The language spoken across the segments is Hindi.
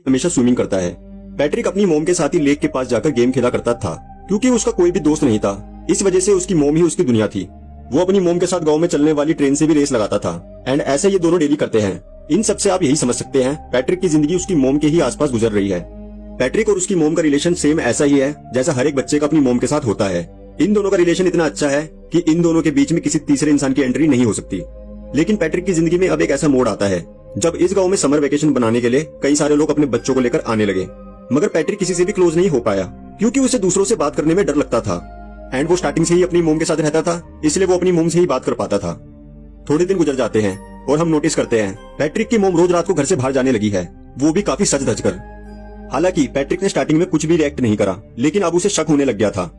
हमेशा स्विमिंग करता है। पैट्रिक अपनी मोम के साथ ही लेक के पास जाकर गेम खेला करता था, क्योंकि उसका कोई भी दोस्त नहीं था। इस वजह से उसकी मोम ही उसकी दुनिया थी। वो अपनी मोम के साथ गांव में चलने वाली ट्रेन से भी रेस लगाता था एंड ऐसे ये दोनों डेली करते हैं। इन सब से आप यही समझ सकते हैं पैट्रिक की जिंदगी उसकी मोम के ही आसपास गुजर रही है। पैट्रिक और उसकी मोम का रिलेशन सेम ऐसा ही है जैसा हर एक बच्चे का अपनी मोम के साथ होता है। इन दोनों का रिलेशन इतना अच्छा है कि इन दोनों के बीच में किसी तीसरे इंसान की एंट्री नहीं हो सकती। लेकिन पैट्रिक की जिंदगी में अब एक ऐसा मोड़ आता है जब इस गांव में समर वेकेशन बनाने के लिए कई सारे लोग अपने बच्चों को लेकर आने लगे, मगर पैट्रिक किसी से भी क्लोज नहीं हो पाया क्योंकि उसे दूसरों से बात करने में डर लगता था एंड वो स्टार्टिंग से ही अपनी मोम के साथ रहता था, इसलिए वो अपनी मोम से ही बात कर पाता था। थोड़े दिन गुजर जाते हैं और हम नोटिस करते हैं पैट्रिक की मोम रोज रात को घर से बाहर जाने लगी है, वो भी काफी सज धज कर। हालांकि पैट्रिक ने स्टार्टिंग में कुछ भी रिएक्ट नहीं करा, लेकिन अब उसे शक होने लग गया था।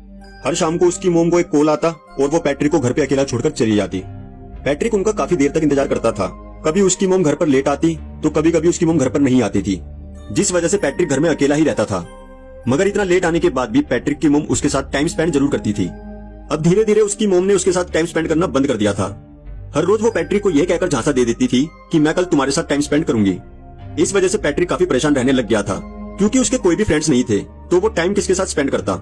हर शाम को उसकी मोम को एक कॉल आता और वो पैट्रिक को घर पे अकेला छोड़कर चली जाती। पैट्रिक उनका काफी देर तक इंतजार करता था। कभी उसकी मोम घर पर लेट आती तो कभी कभी उसकी मोम घर पर नहीं आती थी, जिस वजह से पैट्रिक घर में अकेला ही रहता था। मगर इतना लेट आने के बाद भी पैट्रिक की मोम उसके साथ टाइम स्पेंड जरूर करती थी। अब धीरे धीरे उसकी मोम ने उसके साथ टाइम स्पेंड करना बंद कर दिया था। हर रोज वो पैट्रिक को यह कहकर झांसा दे देती थी कि मैं कल तुम्हारे साथ टाइम स्पेंड करूंगी। इस वजह से पैट्रिक काफी परेशान रहने लग गया था, क्योंकि उसके कोई भी फ्रेंड्स नहीं थे, तो वो टाइम किसके साथ स्पेंड करता।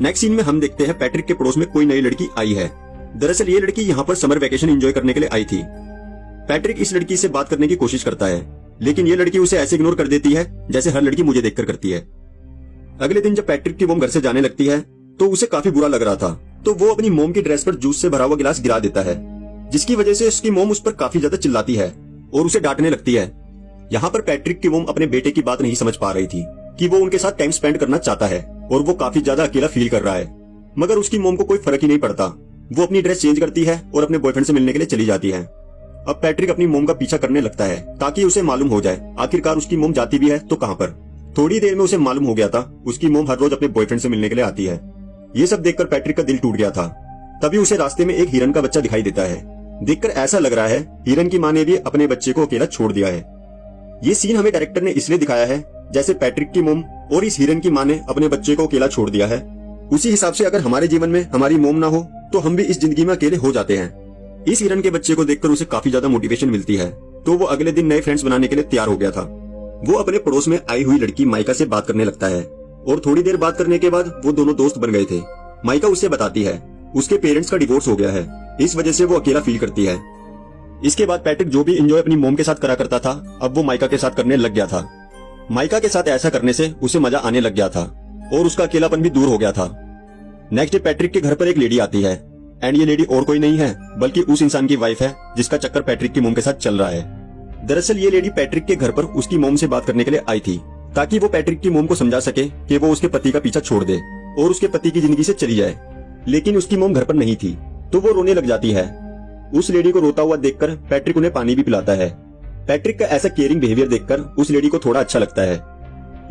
नेक्स्ट सीन में हम देखते हैं पैट्रिक के पड़ोस में कोई नई लड़की आई है। दरअसल ये लड़की यहाँ पर समर वेकेशन एंजॉय करने के लिए आई थी। पैट्रिक इस लड़की से बात करने की कोशिश करता है, लेकिन ये लड़की उसे ऐसे इग्नोर कर देती है जैसे हर लड़की मुझे देखकर करती है। अगले दिन जब पैट्रिक की मोम घर से जाने लगती है तो उसे काफी बुरा लग रहा था, तो वो अपनी मोम की ड्रेस पर जूस से भरा हुआ गिलास गिरा देता है, जिसकी वजह से उसकी मोम उस पर काफी ज्यादा चिल्लाती है और उसे डांटने लगती है। यहाँ पर पैट्रिक की मोम अपने बेटे की बात नहीं समझ पा रही थी कि वो उनके साथ टाइम स्पेंड करना चाहता है और वो काफी ज्यादा अकेला फील कर रहा है, मगर उसकी मोम को कोई फर्क ही नहीं पड़ता। वो अपनी ड्रेस चेंज करती है और अपने बॉयफ्रेंड से मिलने के लिए चली जाती है। अब पैट्रिक अपनी मोम का पीछा करने लगता है ताकि उसे मालूम हो जाए आखिरकार उसकी मोम जाती भी है तो कहाँ पर। थोड़ी देर में उसे मालूम हो गया था उसकी मोम हर रोज अपने बॉयफ्रेंड से मिलने के लिए आती है। ये सब देखकर पैट्रिक का दिल टूट गया था। तभी उसे रास्ते में एक हिरन का बच्चा दिखाई देता है। देखकर ऐसा लग रहा है हिरन की माँ ने भी अपने बच्चे को अकेला छोड़ दिया है। ये सीन हमें डायरेक्टर ने इसलिए दिखाया है जैसे पैट्रिक की मोम और इस हिरन की माँ ने अपने बच्चे को अकेला छोड़ दिया है, उसी हिसाब से अगर हमारे जीवन में हमारी मोम ना हो तो हम भी इस जिंदगी में अकेले हो जाते हैं। इस हिरन के बच्चे को देखकर उसे काफी ज्यादा मोटिवेशन मिलती है, तो वो अगले दिन नए फ्रेंड्स बनाने के लिए तैयार हो गया था। वो अपने पड़ोस में आई हुई लड़की माइका से बात करने लगता है और थोड़ी देर बात करने के बाद वो दोनों दोस्त बन गए थे। माइका उसे बताती है उसके पेरेंट्स का डिवोर्स हो गया है, इस वजह से वो अकेला फील करती है। इसके बाद पैट्रिक जो भी एंजॉय अपनी मोम के साथ करा करता था अब वो माइका के साथ करने लग गया था। माइका के साथ ऐसा करने से उसे मजा आने लग गया था और उसका अकेलापन भी दूर हो गया था। नेक्स्ट डे पैट्रिक के घर पर एक लेडी आती है एंड ये लेडी और कोई नहीं है बल्कि उस इंसान की वाइफ है जिसका चक्कर पैट्रिक की मोम के साथ चल रहा है। दरअसल ये लेडी पैट्रिक के घर पर उसकी मोम से बात करने के लिए आई थी ताकि वो पैट्रिक की मोम को समझा सके कि वो उसके पति का पीछा छोड़ दे और उसके पति की जिंदगी से चली जाए। लेकिन उसकी मोम घर पर नहीं थी तो वो रोने लग जाती है। उस लेडी को रोता हुआ देखकर पैट्रिक उन्हें पानी भी पिलाता है। पैट्रिक का ऐसा केयरिंग बिहेवियर देखकर उस लेडी को थोड़ा अच्छा लगता है।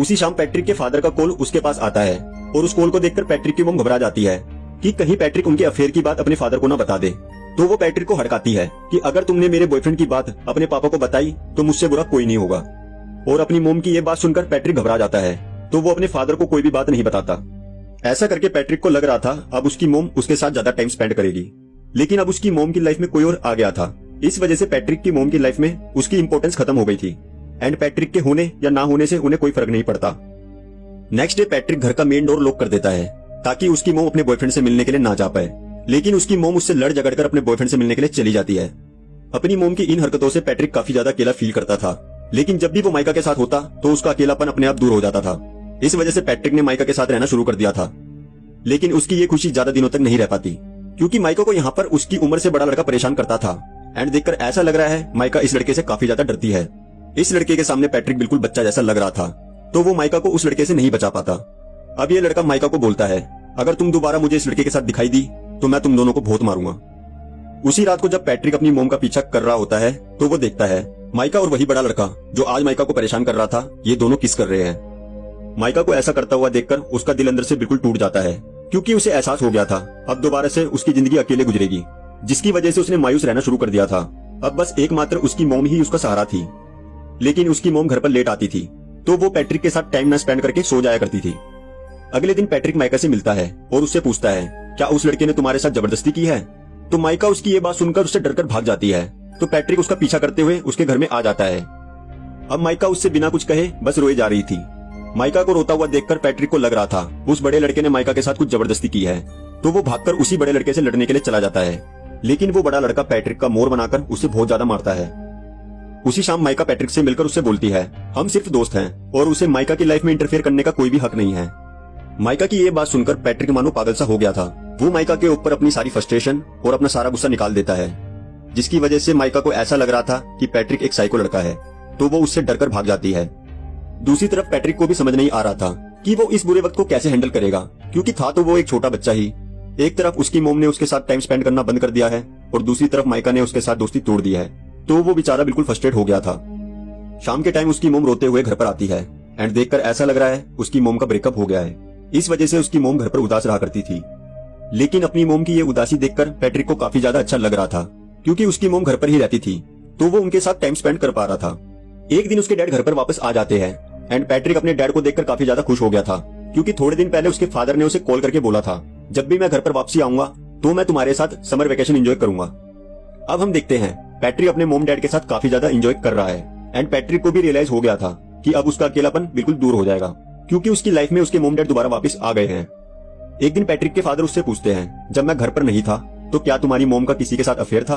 उसी शाम पैट्रिक के फादर का कॉल उसके पास आता है और उस कॉल को देखकर पैट्रिक की मोम घबरा जाती है कि कहीं पैट्रिक उनके अफेयर की बात अपने फादर को न बता दे। तो वो पैट्रिक को हड़काती है कि अगर तुमने मेरे बॉयफ्रेंड की बात अपने पापा को बताई तो मुझसे बुरा कोई नहीं होगा। और अपनी मोम की ये बात सुनकर पैट्रिक घबरा जाता है, तो वो अपने फादर को कोई भी बात नहीं बताता। ऐसा करके पैट्रिक को लग रहा था अब उसकी मोम उसके साथ ज्यादा टाइम स्पेंड करेगी, लेकिन अब उसकी मोम की लाइफ में कोई और आ गया था। इस वजह से पैट्रिक की मोम की लाइफ में उसकी इंपॉर्टेंस खत्म हो गई थी एंड पैट्रिक के होने या ना होने से उन्हें कोई फर्क नहीं पड़ता। नेक्स्ट डे पैट्रिक घर का मेन डोर लॉक कर देता है ताकि उसकी मोम अपने बॉयफ्रेंड से मिलने के लिए ना जा पाए, लेकिन उसकी मोम उससे लड़ झगड़ कर अपने बॉयफ्रेंड से मिलने के लिए चली जाती है। अपनी मोम की इन हरकतों से पैट्रिक काफी ज्यादा अकेला फील करता था, लेकिन जब भी वो माइका के साथ होता तो उसका अकेलापन अपने आप दूर हो जाता था। इस वजह से पैट्रिक ने माइका के साथ रहना शुरू कर दिया था, लेकिन उसकी ये खुशी ज्यादा दिनों तक नहीं रह पाती क्योंकि माइका को यहाँ पर उसकी उम्र से बड़ा लड़का परेशान करता था एंड देखकर ऐसा लग रहा है माइका इस लड़के से काफी ज्यादा डरती है। इस लड़के के सामने पैट्रिक बिल्कुल बच्चा जैसा लग रहा था, तो वो माइका को उस लड़के से नहीं बचा पाता। अब ये लड़का माइका को बोलता है अगर तुम दोबारा मुझे इस लड़के के साथ दिखाई दी तो मैं तुम दोनों को बहुत मारूंगा। उसी रात को जब पैट्रिक अपनी मोम का पीछा कर रहा होता है तो वो देखता है माइका और वही बड़ा लड़का जो आज माइका को परेशान कर रहा था, ये दोनों किस कर रहे हैं। माइका को ऐसा करता हुआ देखकर उसका दिल अंदर से बिल्कुल टूट जाता है क्योंकि उसे एहसास हो गया था अब दोबारा से उसकी जिंदगी अकेले गुजरेगी, जिसकी वजह से उसने मायूस रहना शुरू कर दिया था। अब बस एकमात्र उसकी मोम ही उसका सहारा थी, लेकिन उसकी मोम घर पर लेट आती थी तो वो पैट्रिक के साथ टाइम न स्पेंड करके सो जाया करती थी। अगले दिन पैट्रिक माइका से मिलता है और उससे पूछता है क्या उस लड़के ने तुम्हारे साथ जबरदस्ती की है। तो माइका उसकी ये बात सुनकर उससे डरकर भाग जाती है, तो पैट्रिक उसका पीछा करते हुए उसके घर में आ जाता है। अब माइका उससे बिना कुछ कहे बस रोए जा रही थी। माइका को रोता हुआ देखकर पैट्रिक को लग रहा था उस बड़े लड़के ने माइका के साथ कुछ जबरदस्ती की है, तो वो भागकर उसी बड़े लड़के से लड़ने के लिए चला जाता है। लेकिन वो बड़ा लड़का पैट्रिक का मोर बनाकर उसे बहुत ज्यादा मारता है। उसी शाम माइका पैट्रिक से मिलकर उससे बोलती है हम सिर्फ दोस्त हैं और उसे माइका की लाइफ में इंटरफेयर करने का कोई भी हक नहीं है। माइका की ये बात सुनकर पैट्रिक मानो पागल सा हो गया था। वो माइका के ऊपर अपनी सारी फ्रस्ट्रेशन और अपना सारा गुस्सा निकाल देता है, जिसकी वजह से माइका को ऐसा लग रहा था कि पैट्रिक एक साइको लड़का है, तो वो उससे डरकर भाग जाती है। दूसरी तरफ पैट्रिक को भी समझ नहीं आ रहा था कि वो इस बुरे वक्त को कैसे हैंडल करेगा, क्योंकि था तो वो एक छोटा बच्चा ही। एक तरफ उसकी मोम ने उसके साथ टाइम स्पेंड करना बंद कर दिया है और दूसरी तरफ माइका ने उसके साथ दोस्ती तोड़ दी है, तो वो बेचारा बिल्कुल फ्रस्ट्रेट हो गया था। शाम के टाइम उसकी मोम रोते हुए घर पर आती है एंड देखकर ऐसा लग रहा है उसकी मोम का ब्रेकअप हो गया है। इस वजह से उसकी मोम घर पर उदास रहा करती थी। लेकिन अपनी मोम की ये उदासी देखकर पैट्रिक को काफी ज्यादा अच्छा लग रहा था, क्योंकि उसकी मोम घर पर ही रहती थी, तो वो उनके साथ टाइम स्पेंड कर पा रहा था। एक दिन उसके डैड घर पर वापस आ जाते हैं एंड पैट्रिक अपने डैड को देखकर काफी ज्यादा खुश हो गया था, क्योंकि थोड़े दिन पहले उसके फादर ने उसे कॉल करके बोला था जब भी मैं घर पर वापसी आऊंगा तो मैं तुम्हारे साथ समर वेकेशन एंजॉय करूंगा। अब हम देखते हैं पैट्रिक अपने मोम डैड के साथ काफी ज्यादा एंजॉय कर रहा है एंड पैट्रिक को भी रियलाइज हो गया था कि अब उसका अकेलापन बिल्कुल दूर हो जाएगा, क्योंकि उसकी लाइफ में उसके मोम डैड दोबारा वापस आ गए हैं। एक दिन पैट्रिक के फादर उससे पूछते हैं जब मैं घर पर नहीं था तो क्या तुम्हारी मोम का किसी के साथ अफेयर था,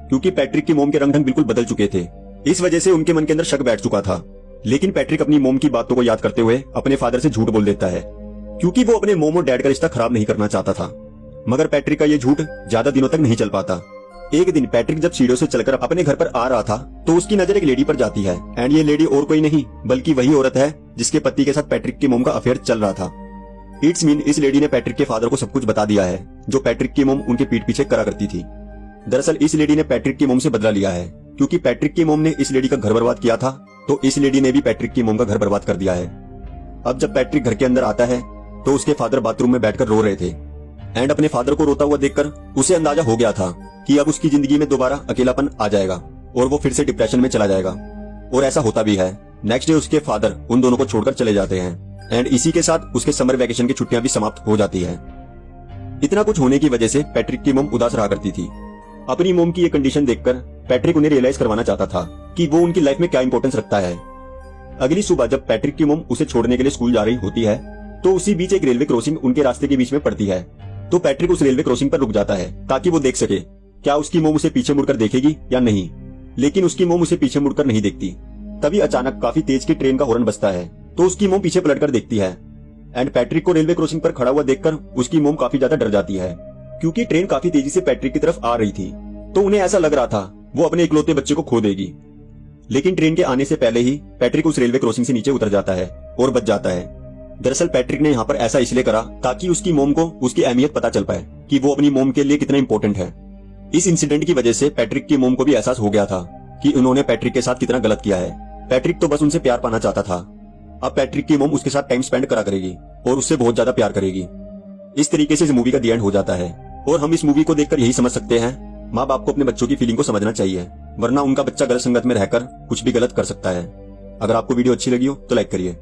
क्योंकि पैट्रिक की मोम के रंग ढंग बिल्कुल बदल चुके थे। इस वजह से उनके मन के अंदर शक बैठ चुका था। लेकिन पैट्रिक अपनी मोम की बातों को याद करते हुए अपने फादर से झूठ बोल देता है, क्योंकि वो अपने मोम और डैड का रिश्ता खराब नहीं करना चाहता था। मगर पैट्रिक का ये झूठ ज्यादा दिनों तक नहीं चल पाता। एक दिन पैट्रिक जब सीढ़ियों से चलकर अपने घर पर आ रहा था तो उसकी नजर एक लेडी पर जाती है एंड ये लेडी और कोई नहीं बल्कि वही औरत है जिसके पति के साथ पैट्रिक की मोम का अफेयर चल रहा था। इट्स मीन इस लेडी ने पैट्रिक के फादर को सब कुछ बता दिया है जो पैट्रिक की मोम उनके पीठ पीछे करा करती थी। दरअसल इस लेडी ने पैट्रिक की मोम से बदला लिया है, क्योंकि पैट्रिक की मोम ने इस लेडी का घर बर्बाद किया था, तो इस लेडी ने भी पैट्रिक की मोम का घर बर्बाद कर दिया है। अब जब पैट्रिक घर के अंदर आता है तो उसके फादर बाथरूम में बैठकर रो रहे थे एंड अपने फादर को रोता हुआ देखकर उसे अंदाजा हो गया था कि अब उसकी जिंदगी में दोबारा अकेलापन आ जाएगा और वो फिर से डिप्रेशन में चला जाएगा। और ऐसा होता भी है। नेक्स्ट डे उसके फादर उन दोनों को छोड़कर चले जाते हैं एंड इसी के साथ उसके समर वेकेशन की छुट्टियां भी समाप्त हो जाती है। इतना कुछ होने की वजह से पैट्रिक की मोम उदास रहा करती थी। अपनी मोम की ये कंडीशन देखकर पैट्रिक उन्हें रियलाइज करवाना चाहता था कि वो उनकी लाइफ में क्या इंपॉर्टेंस रखता है। अगली सुबह जब पैट्रिक की मोम उसे छोड़ने के लिए स्कूल जा रही होती है तो उसी बीच एक रेलवे क्रॉसिंग उनके रास्ते के बीच में पड़ती है, तो पैट्रिक उस रेलवे क्रॉसिंग पर रुक जाता है ताकि वो देख सके क्या उसकी मोम उसे पीछे मुड़कर देखेगी या नहीं। लेकिन उसकी मोम उसे पीछे मुड़कर नहीं देखती। तभी अचानक काफी तेज की ट्रेन का हॉर्न बजता है, तो उसकी मोम पीछे पलटकर देखती है एंड पैट्रिक को रेलवे क्रॉसिंग पर खड़ा हुआ देखकर उसकी मोम काफी ज्यादा डर जाती है, क्योंकि ट्रेन काफी तेजी से पैट्रिक की तरफ आ रही थी। तो उन्हें ऐसा लग रहा था वो अपने इकलौते बच्चे को खो देगी। लेकिन ट्रेन के आने से पहले ही पैट्रिक उस रेलवे क्रॉसिंग से नीचे उतर जाता है और बच जाता है। दरअसल पैट्रिक ने यहाँ पर ऐसा इसलिए करा ताकि उसकी मोम को उसकी अहमियत पता चल पाए कि वो अपनी मोम के लिए कितना इंपॉर्टेंट है। इस इंसिडेंट की वजह से पैट्रिक की मोम को भी एहसास हो गया था कि उन्होंने पैट्रिक के साथ कितना गलत किया है। पैट्रिक तो बस उनसे प्यार पाना चाहता था। अब पैट्रिक की मोम उसके साथ टाइम स्पेंड करा करेगी और उससे बहुत ज्यादा प्यार करेगी। इस तरीके से इस मूवी का दी एंड हो जाता है और हम इस मूवी को देखकर यही समझ सकते हैं माँ बाप को अपने बच्चों की फीलिंग को समझना चाहिए, वरना उनका बच्चा गलत संगत में रहकर कुछ भी गलत कर सकता है। अगर आपको वीडियो अच्छी लगी हो तो लाइक करिए।